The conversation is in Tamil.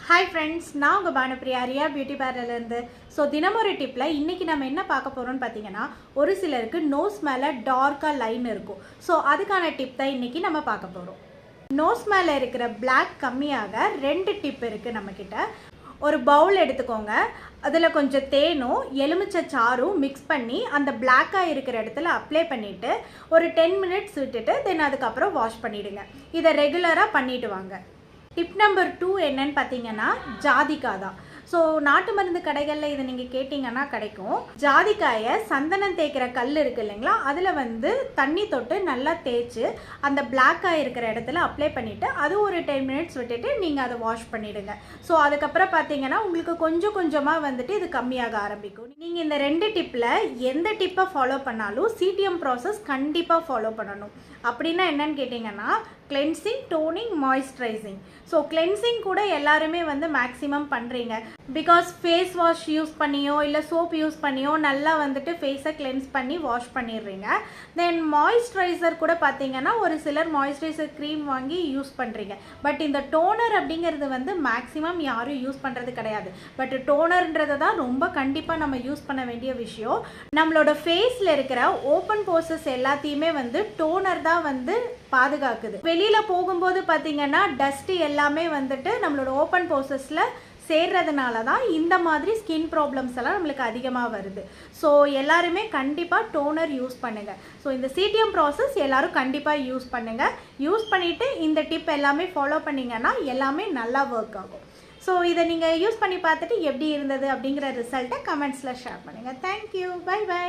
ஹாய் ஃப்ரெண்ட்ஸ், நான் உங்கள் பானுப்ரியா ரியா பியூட்டி பார்லர்லேருந்து. ஸோ தினமொரு டிப்பில் இன்றைக்கி நம்ம என்ன பார்க்க போகிறோம்னு பார்த்தீங்கன்னா, ஒரு சிலருக்கு நோஸ் மேலே டார்க்காக லைன் இருக்கும். ஸோ அதுக்கான டிப் தான் இன்றைக்கி நம்ம பார்க்க போகிறோம். நோஸ் மேலே இருக்கிற பிளாக் கம்மியாக 2 டிப் இருக்குது நம்மக்கிட்ட. ஒரு பவுல் எடுத்துக்கோங்க, அதில் கொஞ்சம் தேனும் எலுமிச்சை சாறும் மிக்ஸ் பண்ணி அந்த பிளாக்காக இருக்கிற இடத்துல அப்ளை பண்ணிவிட்டு ஒரு 10 மினிட்ஸ் விட்டுட்டு தென் அதுக்கப்புறம் வாஷ் பண்ணிவிடுங்க. இதை ரெகுலராக பண்ணிவிட்டு வாங்க. டிப் நம்பர் 2 என்னன்னு பார்த்தீங்கன்னா, ஜாதிக்காய் தான். ஸோ நாட்டு மருந்து கடைகளில் இதை நீங்கள் கேட்டிங்கன்னா கிடைக்கும். ஜாதிக்காயை சந்தனம் தேய்க்கிற கல் இருக்குது இல்லைங்களா, அதில் தண்ணி தொட்டு நல்லா தேய்ச்சி அந்த பிளாக்காக இருக்கிற இடத்துல அப்ளை பண்ணிவிட்டு அது ஒரு 10 மினிட்ஸ் விட்டுட்டு நீங்கள் அதை வாஷ் பண்ணிவிடுங்க. ஸோ அதுக்கப்புறம் பார்த்தீங்கன்னா உங்களுக்கு கொஞ்சம் கொஞ்சமாக இது கம்மியாக ஆரம்பிக்கும். நீங்கள் இந்த 2 டிப்பில் எந்த டிப்பை ஃபாலோ பண்ணாலும் சிடிஎம் ப்ராசஸ் கண்டிப்பாக ஃபாலோ பண்ணணும். அப்படின்னா என்னன்னு கேட்டிங்கன்னா, cleansing, toning, moisturising. So cleansing கூட எல்லாருமே மேக்ஸிமம் பண்ணுறீங்க. பிகாஸ் ஃபேஸ் வாஷ் யூஸ் பண்ணியோ இல்லை சோப் யூஸ் பண்ணியோ நல்லா ஃபேஸை கிளென்ஸ் பண்ணி வாஷ் பண்ணிடுறீங்க. தென் மாய்ஸ்சரைசர் கூட பார்த்தீங்கன்னா ஒரு சிலர் மாய்ஸ்சரைசர் க்ரீம் வாங்கி யூஸ் பண்ணுறீங்க. பட் இந்த டோனர் அப்படிங்கிறது மேக்ஸிமம் யாரும் யூஸ் பண்ணுறது கிடையாது. பட் டோனர்ன்றது தான் ரொம்ப கண்டிப்பாக நம்ம யூஸ் பண்ண வேண்டிய விஷயம். நம்மளோட ஃபேஸில் இருக்கிற ஓப்பன் போர்சஸ் எல்லாத்தையுமே டோனர் தான் பாதுகாக்குது. வெளியில் போகும்போது பார்த்தீங்கன்னா டஸ்ட்டு எல்லாமே நம்மளோட ஓப்பன் போர்சஸில் சேர்றதுனால தான் இந்த மாதிரி ஸ்கின் ப்ராப்ளம்ஸ் எல்லாம் நம்மளுக்கு அதிகமாக வருது. ஸோ எல்லாருமே கண்டிப்பாக டோனர் யூஸ் பண்ணுங்கள். ஸோ இந்த சிடிஎம் ப்ராசஸ் எல்லாரும் கண்டிப்பாக யூஸ் பண்ணுங்கள். யூஸ் பண்ணிவிட்டு இந்த டிப் எல்லாமே ஃபாலோ பண்ணிங்கன்னா எல்லாமே நல்லா ஒர்க் ஆகும். ஸோ இதை நீங்கள் யூஸ் பண்ணி பார்த்துட்டு எப்படி இருந்தது அப்படிங்கிற ரிசல்ட்டை கமெண்ட்ஸில் ஷேர் பண்ணுங்கள். Thank you, bye by.